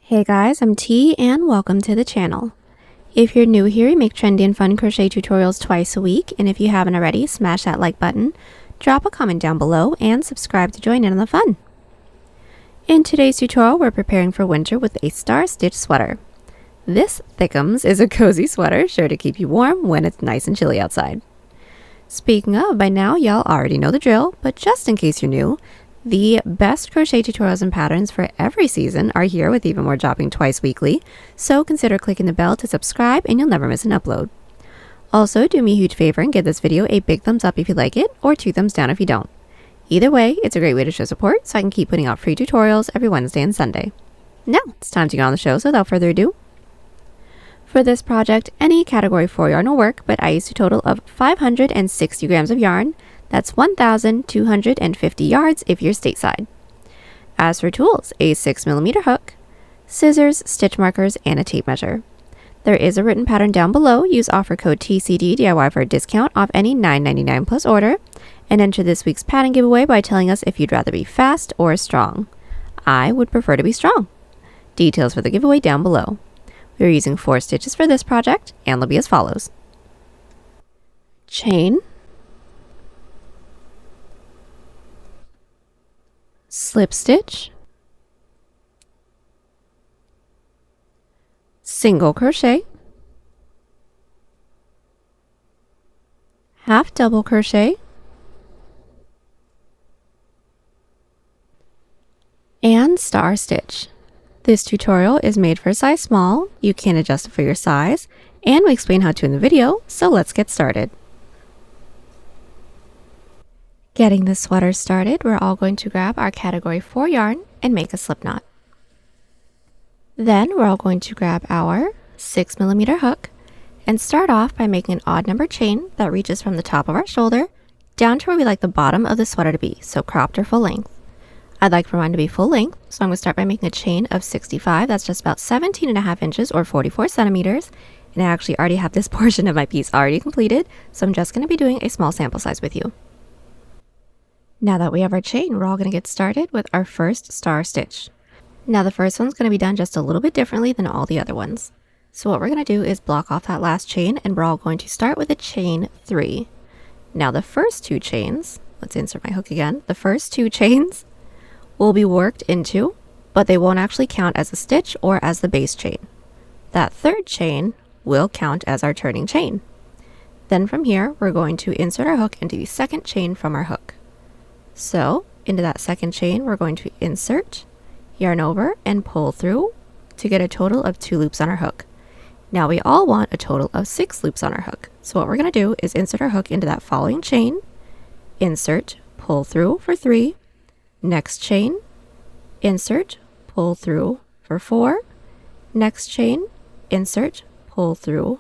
Hey guys, I'm T and welcome to the channel. If you're new here, we make trendy and fun crochet tutorials twice a week, and if you haven't already, smash that like button, drop a comment down below, and subscribe to join in on the fun. In today's tutorial, we're preparing for winter with a star stitch sweater. This Thickums is a cozy sweater sure to keep you warm when it's nice and chilly outside. Speaking of, by now y'all already know the drill, but just in case you're new, the best crochet tutorials and patterns for every season are here with even more dropping twice weekly, so consider clicking the bell to subscribe and you'll never miss an upload. Also, do me a huge favor and give this video a big thumbs up if you like it, or 2 thumbs down if you don't. Either way, it's a great way to show support so I can keep putting out free tutorials every Wednesday and Sunday. Now, it's time to get on the show, so without further ado. For this project, any category 4 yarn will work, but I used a total of 560 grams of yarn. That's 1,250 yards if you're stateside. As for tools, a 6mm hook, scissors, stitch markers, and a tape measure. There is a written pattern down below. Use offer code TCDDIY for a discount off any $9.99 plus order, and enter this week's pattern giveaway by telling us if you'd rather be fast or strong. I would prefer to be strong. Details for the giveaway down below. We're using 4 stitches for this project, and they'll be as follows. Chain, slip stitch, single crochet, half double crochet, and star stitch. This tutorial is made for a size small. You can adjust it for your size, and we explain how to in the video, so let's get started. Getting this sweater started, we're all going to grab our category 4 yarn and make a slip knot. Then we're all going to grab our 6mm hook and start off by making an odd number chain that reaches from the top of our shoulder down to where we like the bottom of the sweater to be, so cropped or full length. I'd like for mine to be full length, so I'm going to start by making a chain of 65. That's just about 17.5 inches or 44 centimeters. And I actually already have this portion of my piece already completed, so I'm just going to be doing a small sample size with you. Now that we have our chain, we're all going to get started with our first star stitch. Now the first one's going to be done just a little bit differently than all the other ones. So what we're going to do is block off that last chain, and we're all going to start with a chain 3. Now the first 2 chains, let's insert my hook again, the first 2 chains will be worked into, but they won't actually count as a stitch or as the base chain. That third chain will count as our turning chain. Then from here, we're going to insert our hook into the second chain from our hook. So into that second chain, we're going to insert, yarn over, and pull through to get a total of 2 loops on our hook. Now we all want a total of 6 loops on our hook. So what we're going to do is insert our hook into that following chain, insert, pull through for 3, next chain, insert, pull through for 4, next chain, insert, pull through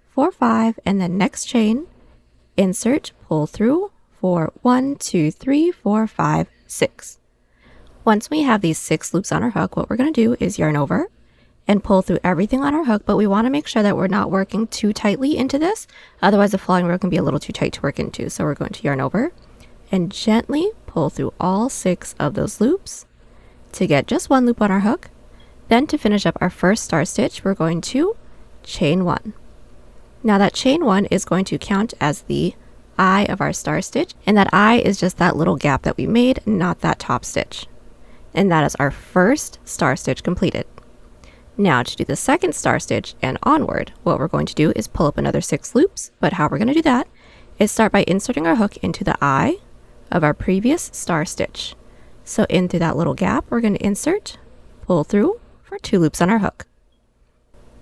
for 5, and then next chain, insert, pull through for 1, 2, 3, 4, 5, 6. Once we have these 6 loops on our hook, what we're going to do is yarn over and pull through everything on our hook, but we want to make sure that we're not working too tightly into this, otherwise the following row can be a little too tight to work into. So we're going to yarn over and gently pull through all 6 of those loops to get just 1 loop on our hook. Then to finish up our first star stitch, we're going to chain 1. Now that chain 1 is going to count as the eye of our star stitch, and that eye is just that little gap that we made, not that top stitch. And that is our first star stitch completed. Now to do the second star stitch and onward, what we're going to do is pull up another 6 loops, but how we're going to do that is start by inserting our hook into the eye of our previous star stitch. So in through that little gap, we're going to insert, pull through for 2 loops on our hook.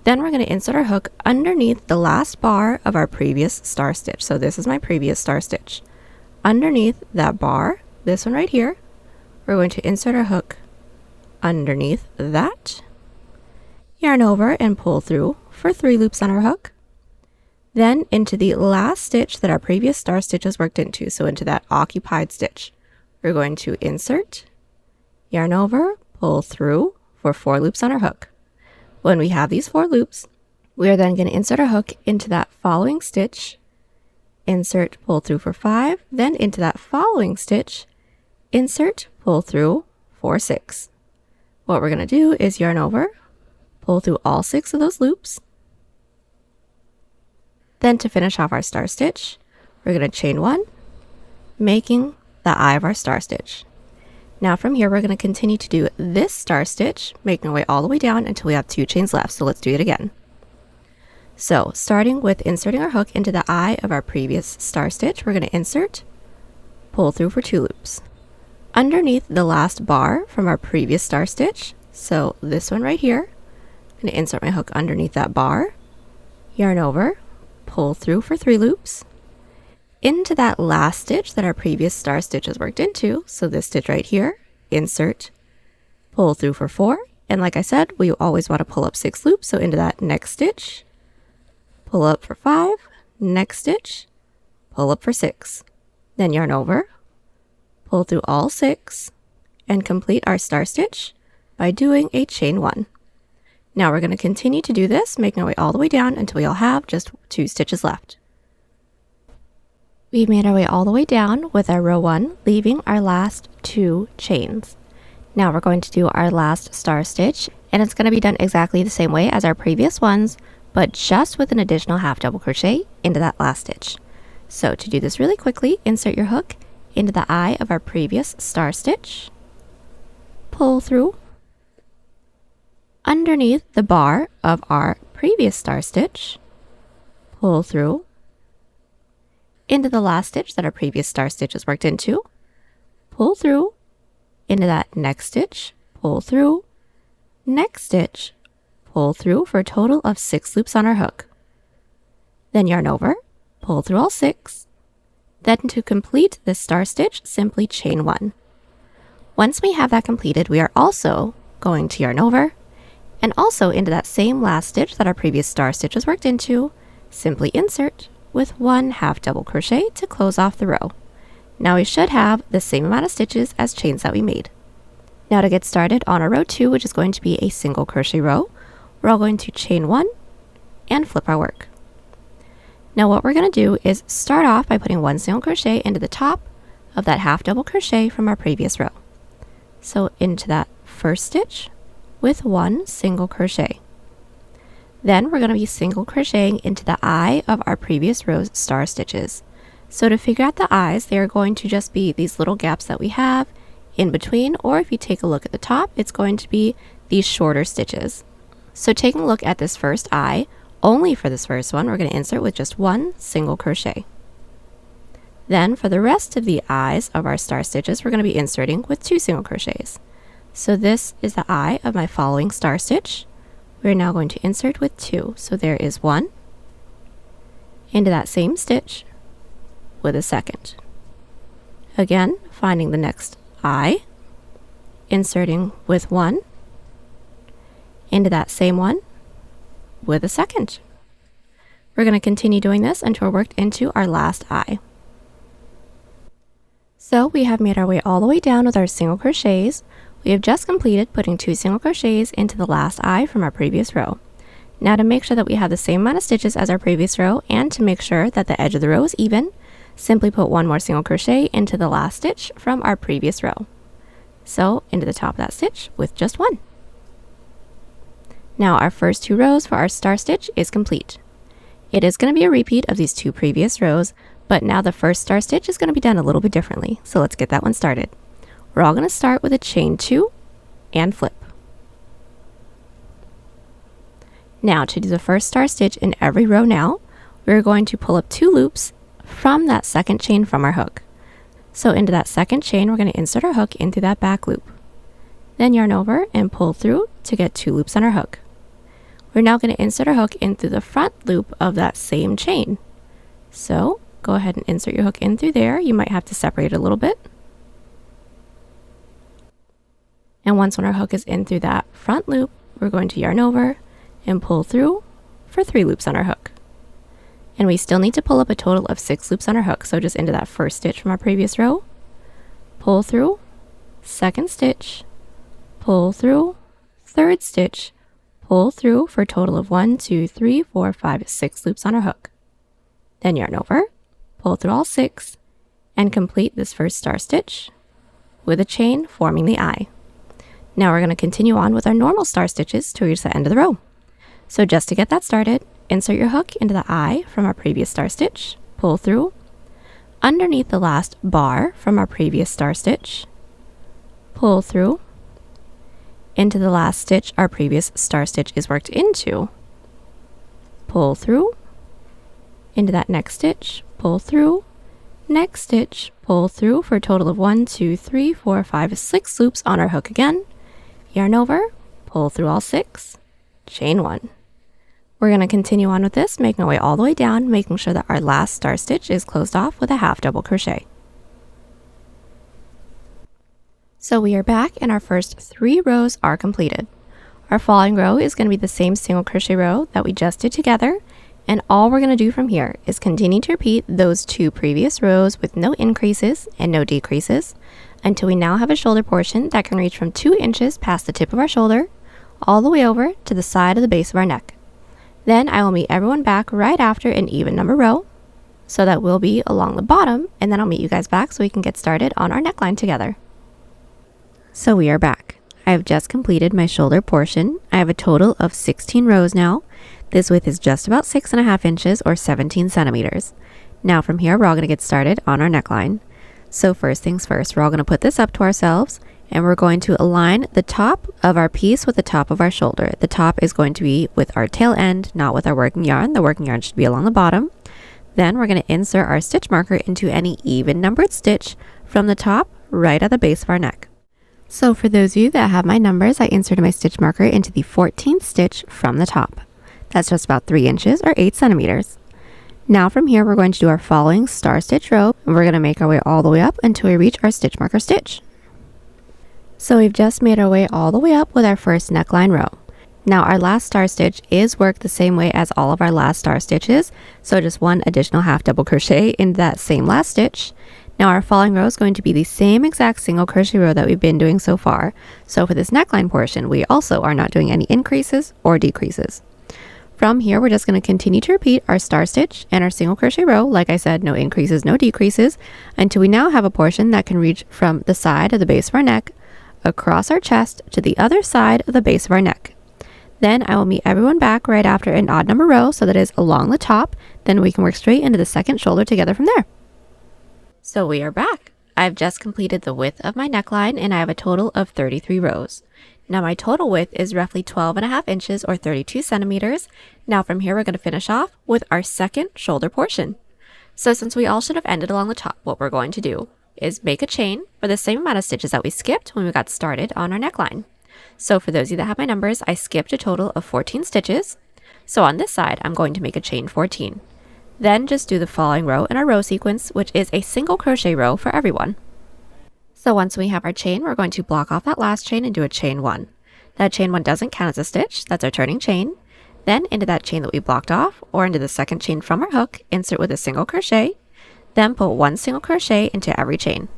Then we're going to insert our hook underneath the last bar of our previous star stitch. So this is my previous star stitch. Underneath that bar, this one right here, we're going to insert our hook underneath that, yarn over and pull through for 3 loops on our hook. Then into the last stitch that our previous star stitch is worked into, so into that occupied stitch, we're going to insert, yarn over, pull through for 4 loops on our hook. When we have these 4 loops, we are then going to insert our hook into that following stitch, insert, pull through for 5, then into that following stitch, insert, pull through for 6. What we're going to do is yarn over, pull through all 6 of those loops. Then to finish off our star stitch, we're going to chain 1, making the eye of our star stitch. Now from here, we're going to continue to do this star stitch, making our way all the way down until we have 2 chains left. So let's do it again. So starting with inserting our hook into the eye of our previous star stitch, we're going to insert, pull through for 2 loops. Underneath the last bar from our previous star stitch, so this one right here, I'm going to insert my hook underneath that bar, yarn over, pull through for 3 loops, into that last stitch that our previous star stitch has worked into, so this stitch right here, insert, pull through for 4, and like I said, we always want to pull up 6 loops, so into that next stitch, pull up for 5, next stitch, pull up for 6, then yarn over, pull through all 6, and complete our star stitch by doing a chain 1. Now we're going to continue to do this, making our way all the way down until we all have just 2 stitches left. We've made our way all the way down with our row 1, leaving our last 2 chains. Now we're going to do our last star stitch, and it's going to be done exactly the same way as our previous ones, but just with an additional half double crochet into that last stitch. So to do this really quickly, insert your hook into the eye of our previous star stitch, pull through, underneath the bar of our previous star stitch, pull through, into the last stitch that our previous star stitch is worked into, pull through, into that next stitch, pull through, next stitch, pull through for a total of 6 loops on our hook. Then yarn over, pull through all 6. Then to complete this star stitch, simply chain 1. Once we have that completed, we are also going to yarn over, and also into that same last stitch that our previous star stitch was worked into, simply insert with 1 half double crochet to close off the row. Now we should have the same amount of stitches as chains that we made. Now to get started on our row 2, which is going to be a single crochet row, we're all going to chain 1 and flip our work. Now what we're going to do is start off by putting 1 single crochet into the top of that half double crochet from our previous row. So into that first stitch with 1 single crochet. Then we're going to be single crocheting into the eye of our previous row's star stitches. So to figure out the eyes, they are going to just be these little gaps that we have in between, or if you take a look at the top, it's going to be these shorter stitches. So taking a look at this first eye, only for this first one, we're going to insert with just 1 single crochet. Then for the rest of the eyes of our star stitches, we're going to be inserting with 2 single crochets. So this is the eye of my following star stitch. We're now going to insert with 2. So there is 1 into that same stitch with a second. Again, finding the next eye, inserting with 1 into that same one with a second. We're going to continue doing this until we're worked into our last eye. So we have made our way all the way down with our single crochets. We have just completed putting 2 single crochets into the last eye from our previous row. Now to make sure that we have the same amount of stitches as our previous row, and to make sure that the edge of the row is even, simply put 1 more single crochet into the last stitch from our previous row. So into the top of that stitch with just 1. Now our first 2 rows for our star stitch is complete. It is going to be a repeat of these 2 previous rows, but now the first star stitch is going to be done a little bit differently. So let's get that one started. We're all going to start with a chain 2 and flip. Now to do the first star stitch in every row now, we're going to pull up 2 loops from that second chain from our hook. So into that second chain, we're going to insert our hook into that back loop. Then yarn over and pull through to get 2 loops on our hook. We're now going to insert our hook in through the front loop of that same chain. So go ahead and insert your hook in through there. You might have to separate it a little bit. And once when our hook is in through that front loop, we're going to yarn over and pull through for 3 loops on our hook. And we still need to pull up a total of 6 loops on our hook. So just into that first stitch from our previous row, pull through, second stitch, pull through, third stitch, pull through for a total of 1, 2, 3, 4, 5, 6 loops on our hook. Then yarn over, pull through all 6, and complete this first star stitch with a chain forming the eye. Now we're going to continue on with our normal star stitches to reach the end of the row. So just to get that started, insert your hook into the eye from our previous star stitch, pull through, underneath the last bar from our previous star stitch, pull through, into the last stitch our previous star stitch is worked into, pull through, into that next stitch, pull through, next stitch, pull through for a total of 1, 2, 3, 4, 5, 6 loops on our hook again, yarn over, pull through all 6, chain 1. We're going to continue on with this, making our way all the way down, making sure that our last star stitch is closed off with a half double crochet. So we are back and our first 3 rows are completed. Our following row is going to be the same single crochet row that we just did together, and all we're going to do from here is continue to repeat those 2 previous rows with no increases and no decreases until we now have a shoulder portion that can reach from 2 inches past the tip of our shoulder all the way over to the side of the base of our neck. Then I will meet everyone back right after an even number row, so that we'll be along the bottom, and then I'll meet you guys back so we can get started on our neckline together. So we are back. I have just completed my shoulder portion. I have a total of 16 rows now. This width is just about 6.5 inches or 17 centimeters. Now from here, we're all going to get started on our neckline. So first things first, we're all going to put this up to ourselves, and we're going to align the top of our piece with the top of our shoulder. The top is going to be with our tail end, not with our working yarn. The working yarn should be along the bottom. Then we're going to insert our stitch marker into any even numbered stitch from the top right at the base of our neck. So for those of you that have my numbers, I inserted my stitch marker into the 14th stitch from the top. That's just about 3 inches or 8 centimeters. Now from here, we're going to do our following star stitch row, and we're going to make our way all the way up until we reach our stitch marker stitch. So we've just made our way all the way up with our first neckline row. Now our last star stitch is worked the same way as all of our last star stitches, so just 1 additional half double crochet in that same last stitch. Now our following row is going to be the same exact single crochet row that we've been doing so far. So for this neckline portion, we also are not doing any increases or decreases. From here, we're just going to continue to repeat our star stitch and our single crochet row. Like I said, no increases, no decreases, until we now have a portion that can reach from the side of the base of our neck across our chest to the other side of the base of our neck. Then I will meet everyone back right after an odd number row, so that is along the top. Then we can work straight into the second shoulder together from there. So we are back. I've just completed the width of my neckline, and I have a total of 33 rows. Now my total width is roughly 12.5 inches or 32 centimeters. Now from here, we're going to finish off with our second shoulder portion. So since we all should have ended along the top, what we're going to do is make a chain for the same amount of stitches that we skipped when we got started on our neckline. So for those of you that have my numbers, I skipped a total of 14 stitches. So on this side, I'm going to make a chain 14. Then just do the following row in our row sequence, which is a single crochet row for everyone. So once we have our chain, we're going to block off that last chain and do a chain 1. That chain 1 doesn't count as a stitch, that's our turning chain. Then into that chain that we blocked off, or into the second chain from our hook, insert with a single crochet. Then put 1 single crochet into every chain.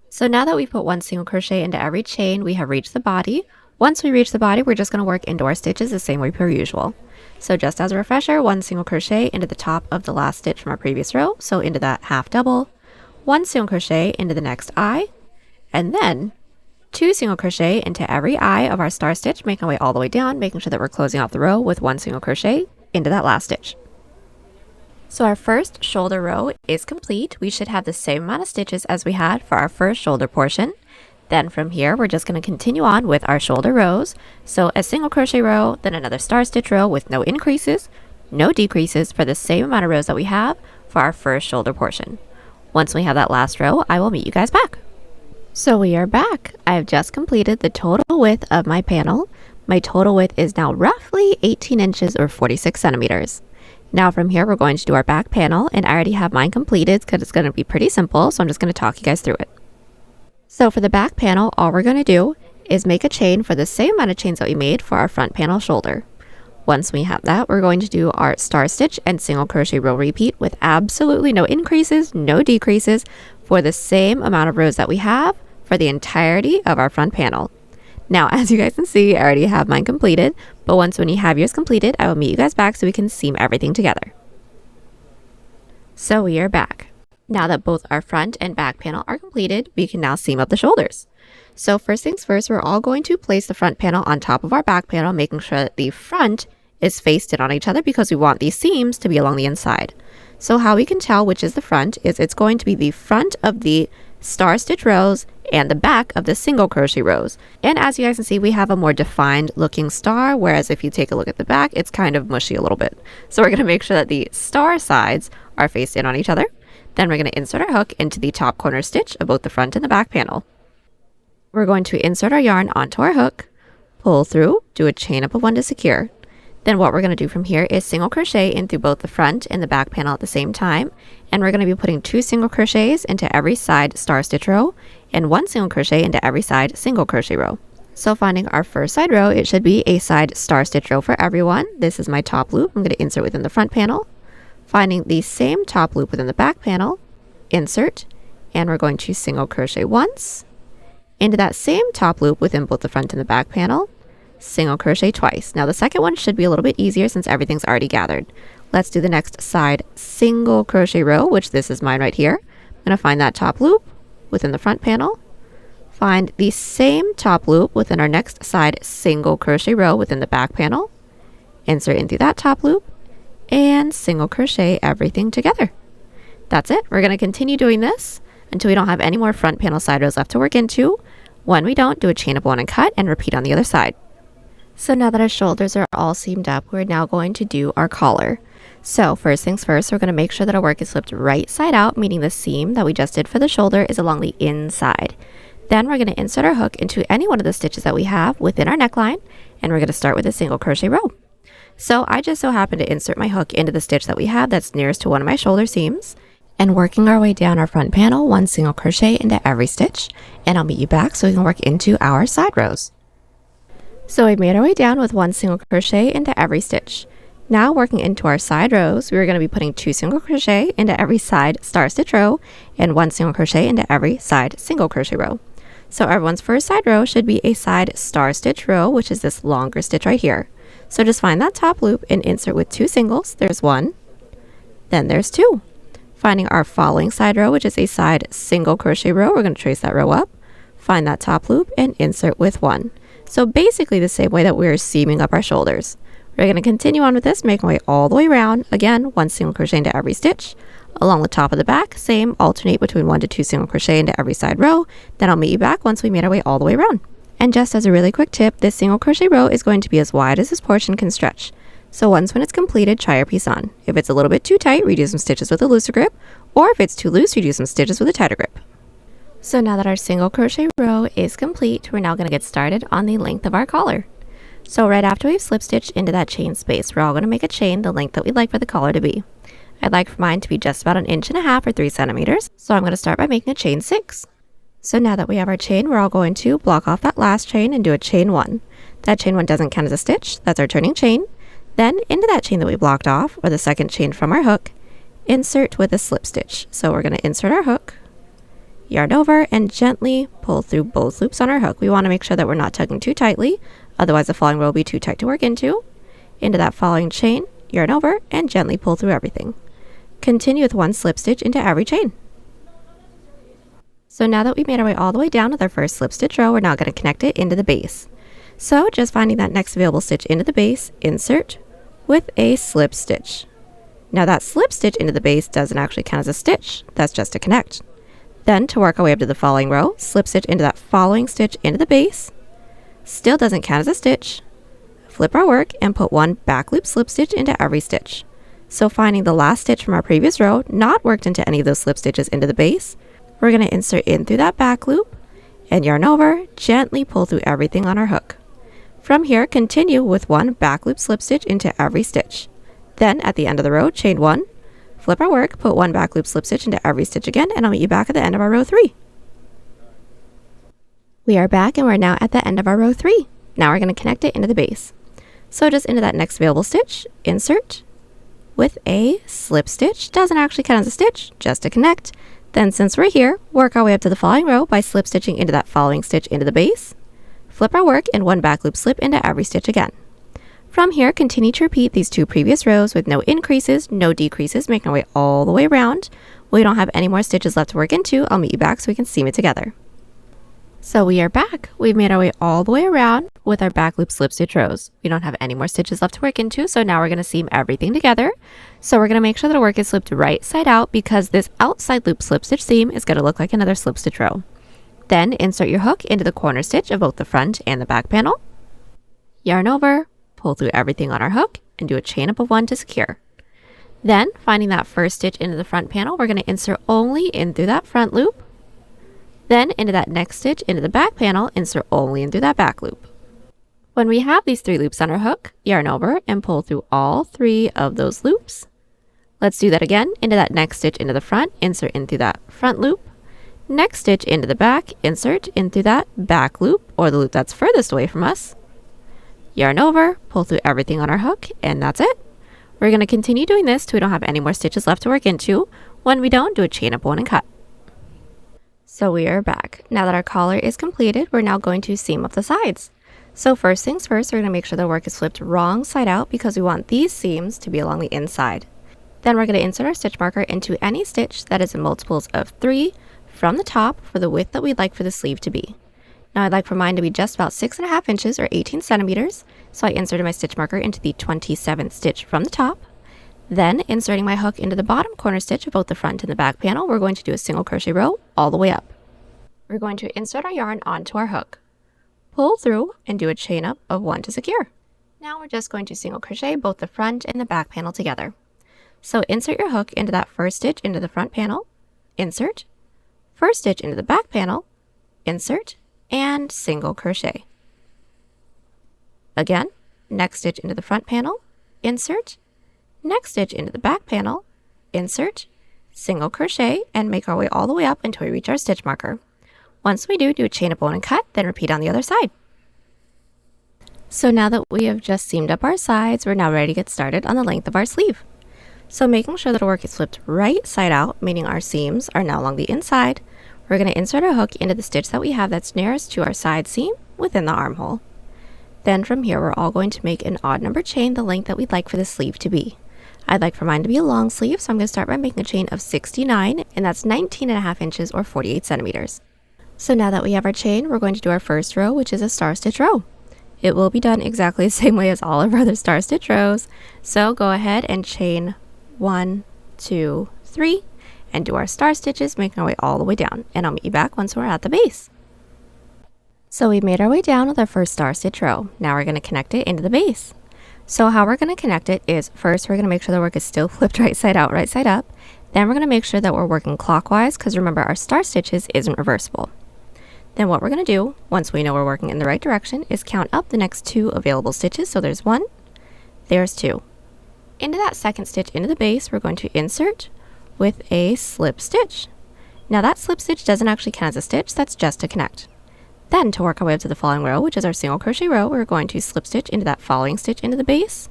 So now that we've put 1 single crochet into every chain, we have reached the body. Once we reach the body, we're just going to work into our stitches the same way per usual. So just as a refresher, 1 single crochet into the top of the last stitch from our previous row, so into that half double, 1 single crochet into the next eye, and then 2 single crochet into every eye of our star stitch, making our way all the way down, making sure that we're closing off the row with 1 single crochet into that last stitch. So our first shoulder row is complete. We should have the same amount of stitches as we had for our first shoulder portion. Then from here, we're just going to continue on with our shoulder rows. So a single crochet row, then another star stitch row with no increases, no decreases for the same amount of rows that we have for our first shoulder portion. Once we have that last row, I will meet you guys back. So we are back. I have just completed the total width of my panel. My total width is now roughly 18 inches or 46 centimeters. Now from here, we're going to do our back panel, and I already have mine completed because it's going to be pretty simple, so I'm just going to talk you guys through it. So for the back panel, all we're going to do is make a chain for the same amount of chains that we made for our front panel shoulder. Once we have that, we're going to do our star stitch and single crochet row repeat with absolutely no increases, no decreases for the same amount of rows that we have for the entirety of our front panel. Now, as you guys can see, I already have mine completed, but when you have yours completed, I will meet you guys back so we can seam everything together. So we are back. Now that both our front and back panel are completed, we can now seam up the shoulders. So first things first, we're all going to place the front panel on top of our back panel, making sure that the front is faced in on each other because we want these seams to be along the inside. So how we can tell which is the front is it's going to be the front of the star stitch rows and the back of the single crochet rows. And as you guys can see, we have a more defined looking star, whereas if you take a look at the back, it's kind of mushy a little bit. So we're going to make sure that the star sides are faced in on each other. Then we're going to insert our hook into the top corner stitch of both the front and the back panel. We're going to insert our yarn onto our hook, pull through, do a chain up of 1 to secure. Then what we're going to do from here is single crochet in through both the front and the back panel at the same time. And we're going to be putting 2 single crochets into every side star stitch row and 1 single crochet into every side single crochet row. So finding our first side row, it should be a side star stitch row for everyone. This is my top loop. I'm going to insert within the front panel. Finding the same top loop within the back panel, insert, and we're going to single crochet once into that same top loop within both the front and the back panel, single crochet twice. Now the second one should be a little bit easier since everything's already gathered. Let's do the next side single crochet row, which this is mine right here. I'm going to find that top loop within the front panel, find the same top loop within our next side single crochet row within the back panel, insert into that top loop, and single crochet everything together. That's it. We're going to continue doing this until we don't have any more front panel side rows left to work into. When we don't, do a chain of 1 and cut and repeat on the other side. So now that our shoulders are all seamed up, we're now going to do our collar. So first things first, we're going to make sure that our work is flipped right side out, meaning the seam that we just did for the shoulder is along the inside. Then we're going to insert our hook into any one of the stitches that we have within our neckline, and we're going to start with a single crochet row. So I just so happen to insert my hook into the stitch that we have that's nearest to one of my shoulder seams, and working our way down our front panel, 1 single crochet into every stitch, and I'll meet you back so we can work into our side rows. So we made our way down with 1 single crochet into every stitch. Now working into our side rows, we're going to be putting 2 single crochet into every side star stitch row and 1 single crochet into every side single crochet row. So everyone's first side row should be a side star stitch row, which is this longer stitch right here. So just find that top loop and insert with 2 singles. There's 1, then there's 2. Finding our following side row, which is a side single crochet row, we're going to trace that row up, find that top loop and insert with 1. So basically the same way that we're seaming up our shoulders. We're going to continue on with this, making our way all the way around. Again, 1 single crochet into every stitch. Along the top of the back, same, alternate between 1 to 2 single crochet into every side row. Then I'll meet you back once we made our way all the way around. And just as a really quick tip, this single crochet row is going to be as wide as this portion can stretch. So once when it's completed, try your piece on. If it's a little bit too tight, redo some stitches with a looser grip, or if it's too loose, redo some stitches with a tighter grip. So now that our single crochet row is complete, we're now going to get started on the length of our collar. So right after we've slip stitched into that chain space, we're all going to make a chain the length that we'd like for the collar to be. I'd like for mine to be just about 1.5 inches or 3 centimeters. So I'm going to start by making a chain 6. So now that we have our chain, we're all going to block off that last chain and do a chain 1. That chain 1 doesn't count as a stitch. That's our turning chain. Then into that chain that we blocked off, or the second chain from our hook, insert with a slip stitch. So we're going to insert our hook, yarn over, and gently pull through both loops on our hook. We want to make sure that we're not tugging too tightly, otherwise the following row will be too tight to work into. Into that following chain, yarn over, and gently pull through everything. Continue with 1 slip stitch into every chain. So now that we've made our way all the way down with our first slip stitch row, we're now going to connect it into the base. So just finding that next available stitch into the base, insert with a slip stitch. Now that slip stitch into the base doesn't actually count as a stitch, that's just to connect. Then to work our way up to the following row, slip stitch into that following stitch into the base, still doesn't count as a stitch, flip our work and put 1 back loop slip stitch into every stitch. So finding the last stitch from our previous row, not worked into any of those slip stitches into the base, we're going to insert in through that back loop and yarn over, gently pull through everything on our hook. From here, continue with 1 back loop slip stitch into every stitch. Then at the end of the row, chain 1, flip our work, put 1 back loop slip stitch into every stitch again, and I'll meet you back at the end of our row 3. We are back and we're now at the end of our row 3. Now we're going to connect it into the base. So just into that next available stitch, insert with a slip stitch. Doesn't actually count as a stitch, just to connect. Then since we're here, work our way up to the following row by slip stitching into that following stitch into the base, flip our work and 1 back loop slip into every stitch again. From here, continue to repeat these 2 previous rows with no increases, no decreases, making our way all the way around. We don't have any more stitches left to work into. I'll meet you back so we can seam it together. So we are back. We've made our way all the way around with our back loop slip stitch rows. We don't have any more stitches left to work into, so now we're going to seam everything together. So we're going to make sure that our work is slipped right side out because this outside loop slip stitch seam is going to look like another slip stitch row. Then insert your hook into the corner stitch of both the front and the back panel. Yarn over, pull through everything on our hook, and do a chain up of 1 to secure. Then, finding that first stitch into the front panel, we're going to insert only in through that front loop. Then into that next stitch into the back panel, insert only in through that back loop. When we have these 3 loops on our hook, yarn over and pull through all 3 of those loops. Let's do that again. Into that next stitch into the front, insert in through that front loop. Next stitch into the back, insert in through that back loop or the loop that's furthest away from us. Yarn over, pull through everything on our hook, and that's it. We're going to continue doing this till we don't have any more stitches left to work into. When we don't, do a chain up 1 and cut. So we are back. Now that our collar is completed, we're now going to seam up the sides. So first things first, we're going to make sure the work is flipped wrong side out because we want these seams to be along the inside. Then we're going to insert our stitch marker into any stitch that is in multiples of 3 from the top for the width that we'd like for the sleeve to be. Now I'd like for mine to be just about 6.5 inches or 18 centimeters, so I inserted my stitch marker into the 27th stitch from the top. Then, inserting my hook into the bottom corner stitch of both the front and the back panel, we're going to do a single crochet row all the way up. We're going to insert our yarn onto our hook, pull through, and do a chain up of 1 to secure. Now we're just going to single crochet both the front and the back panel together. So insert your hook into that first stitch into the front panel, insert, first stitch into the back panel, insert, and single crochet. Again, next stitch into the front panel, insert, next stitch into the back panel, insert, single crochet, and make our way all the way up until we reach our stitch marker. Once we do a chain up 1 and cut, then repeat on the other side. So now that we have just seamed up our sides, we're now ready to get started on the length of our sleeve. So making sure that our work is flipped right side out, meaning our seams are now along the inside, we're going to insert our hook into the stitch that we have that's nearest to our side seam within the armhole. Then from here, we're all going to make an odd number chain the length that we'd like for the sleeve to be. I'd like for mine to be a long sleeve, so I'm going to start by making a chain of 69, and that's 19.5 inches or 48 centimeters. So now that we have our chain, we're going to do our first row, which is a star stitch row. It will be done exactly the same way as all of our other star stitch rows. So go ahead and chain 1, 2, 3, and do our star stitches, making our way all the way down. And I'll meet you back once we're at the base. So we made our way down with our first star stitch row. Now we're going to connect it into the base. So how we're going to connect it is first we're going to make sure the work is still flipped right side out, right side up. Then we're going to make sure that we're working clockwise because remember our star stitches isn't reversible. Then what we're going to do, once we know we're working in the right direction, is count up the next 2 available stitches. So there's 1, there's 2. Into that second stitch into the base, we're going to insert with a slip stitch. Now that slip stitch doesn't actually count as a stitch, that's just to connect. Then to work our way up to the following row, which is our single crochet row, we're going to slip stitch into that following stitch into the base.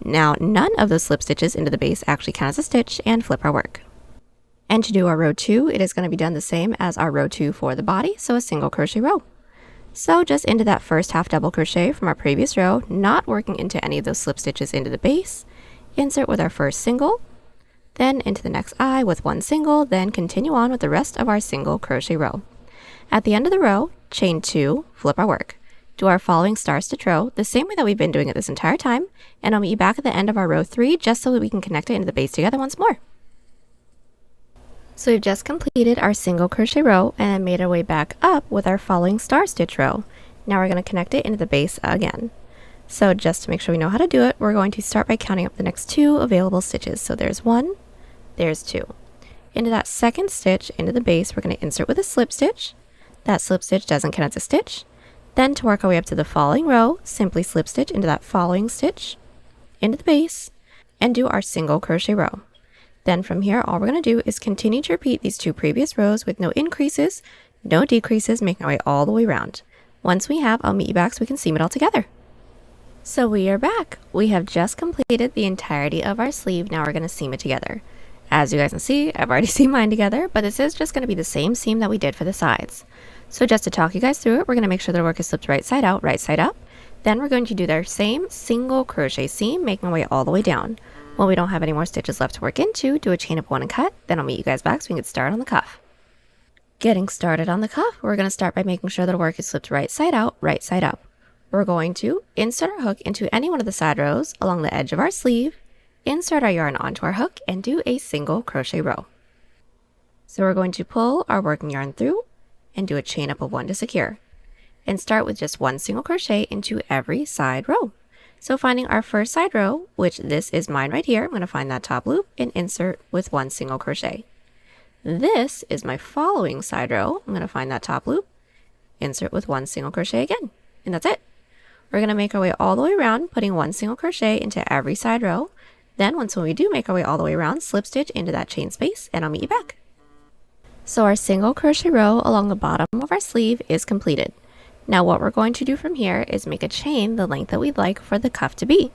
Now none of those slip stitches into the base actually count as a stitch, and flip our work. And to do our row 2, it is going to be done the same as our row 2 for the body, so a single crochet row. So just into that first half double crochet from our previous row, not working into any of those slip stitches into the base, insert with our first single, then into the next eye with 1 single, then continue on with the rest of our single crochet row. At the end of the row, chain 2, flip our work. Do our following star stitch row the same way that we've been doing it this entire time, and I'll meet you back at the end of our row 3 just so that we can connect it into the base together once more. So we've just completed our single crochet row and then made our way back up with our following star stitch row. Now we're going to connect it into the base again. So just to make sure we know how to do it, we're going to start by counting up the next 2 available stitches. So there's 1, there's 2. Into that second stitch into the base, we're going to insert with a slip stitch. That slip stitch doesn't count as a stitch. Then to work our way up to the following row, simply slip stitch into that following stitch, into the base, and do our single crochet row. Then from here, all we're going to do is continue to repeat these 2 previous rows with no increases, no decreases, making our way all the way around. Once we have, I'll meet you back so we can seam it all together. So we are back. We have just completed the entirety of our sleeve. Now we're going to seam it together. As you guys can see, I've already seamed mine together, but this is just going to be the same seam that we did for the sides. So just to talk you guys through it, we're going to make sure the work is slipped right side out, right side up. Then we're going to do their same single crochet seam, making our way all the way down. When we don't have any more stitches left to work into, do a chain up 1 and cut, then I'll meet you guys back so we can get started on the cuff. Getting started on the cuff, we're going to start by making sure that our work is flipped right side out, right side up. We're going to insert our hook into any one of the side rows along the edge of our sleeve, insert our yarn onto our hook, and do a single crochet row. So we're going to pull our working yarn through and do a chain up of 1 to secure, and start with just 1 single crochet into every side row. So finding our first side row, which this is mine right here, I'm going to find that top loop and insert with 1 single crochet. This is my following side row. I'm going to find that top loop, insert with 1 single crochet again, and that's it. We're going to make our way all the way around, putting 1 single crochet into every side row. Then when we do make our way all the way around, slip stitch into that chain space, and I'll meet you back. So our single crochet row along the bottom of our sleeve is completed. Now what we're going to do from here is make a chain the length that we'd like for the cuff to be.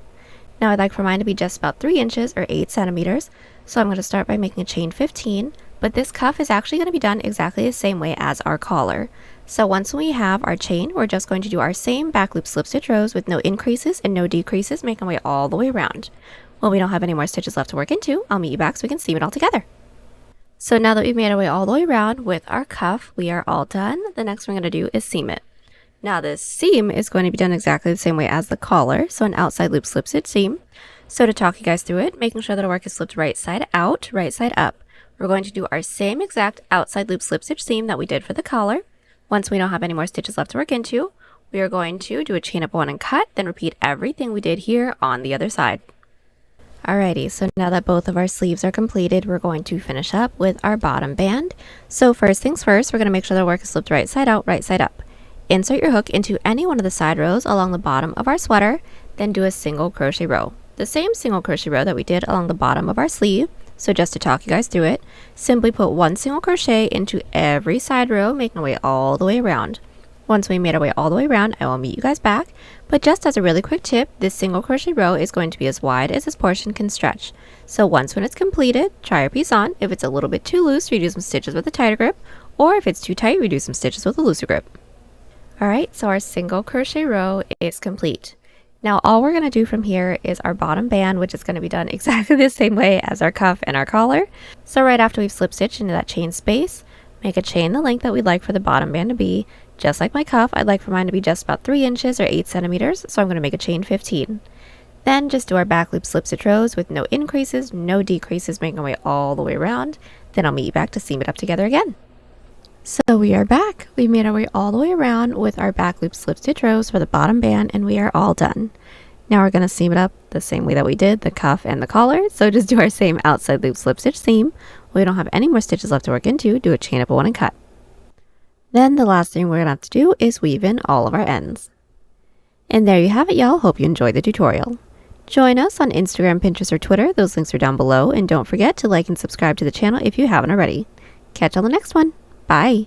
Now I'd like for mine to be just about 3 inches or 8 centimeters, so I'm going to start by making a chain 15, but this cuff is actually going to be done exactly the same way as our collar. So once we have our chain, we're just going to do our same back loop slip stitch rows with no increases and no decreases, making our way all the way around. When we don't have any more stitches left to work into, I'll meet you back so we can seam it all together. So now that we've made our way all the way around with our cuff, we are all done. The next thing we're going to do is seam it. Now this seam is going to be done exactly the same way as the collar, so an outside loop slip stitch seam. So to talk you guys through it, making sure that our work is flipped right side out, right side up. We're going to do our same exact outside loop slip stitch seam that we did for the collar. Once we don't have any more stitches left to work into, we are going to do a chain up 1 and cut, then repeat everything we did here on the other side. Alrighty, so now that both of our sleeves are completed, we're going to finish up with our bottom band. So first things first, we're going to make sure that our work is flipped right side out, right side up. Insert your hook into any one of the side rows along the bottom of our sweater, then do a single crochet row. The same single crochet row that we did along the bottom of our sleeve. So just to talk you guys through it, simply put 1 single crochet into every side row, making our way all the way around. Once we made our way all the way around, I will meet you guys back. But just as a really quick tip, this single crochet row is going to be as wide as this portion can stretch. So once when it's completed, try your piece on. If it's a little bit too loose, redo some stitches with a tighter grip, or if it's too tight, redo some stitches with a looser grip. Alright, so our single crochet row is complete. Now all we're going to do from here is our bottom band, which is going to be done exactly the same way as our cuff and our collar. So right after we've slip stitched into that chain space, make a chain the length that we'd like for the bottom band to be. Just like my cuff, I'd like for mine to be just about 3 inches or 8 centimeters, so I'm going to make a chain 15. Then just do our back loop slip stitch rows with no increases, no decreases, making our way all the way around. Then I'll meet you back to seam it up together again. So we are back. We made our way all the way around with our back loop slip stitch rows for the bottom band, and we are all done. Now we're going to seam it up the same way that we did the cuff and the collar. So just do our same outside loop slip stitch seam. When we don't have any more stitches left to work into, do a chain up 1 and cut. Then the last thing we're going to have to do is weave in all of our ends. And there you have it, y'all. Hope you enjoyed the tutorial. Join us on Instagram, Pinterest, or Twitter. Those links are down below. And don't forget to like and subscribe to the channel if you haven't already. Catch you on the next one. Bye.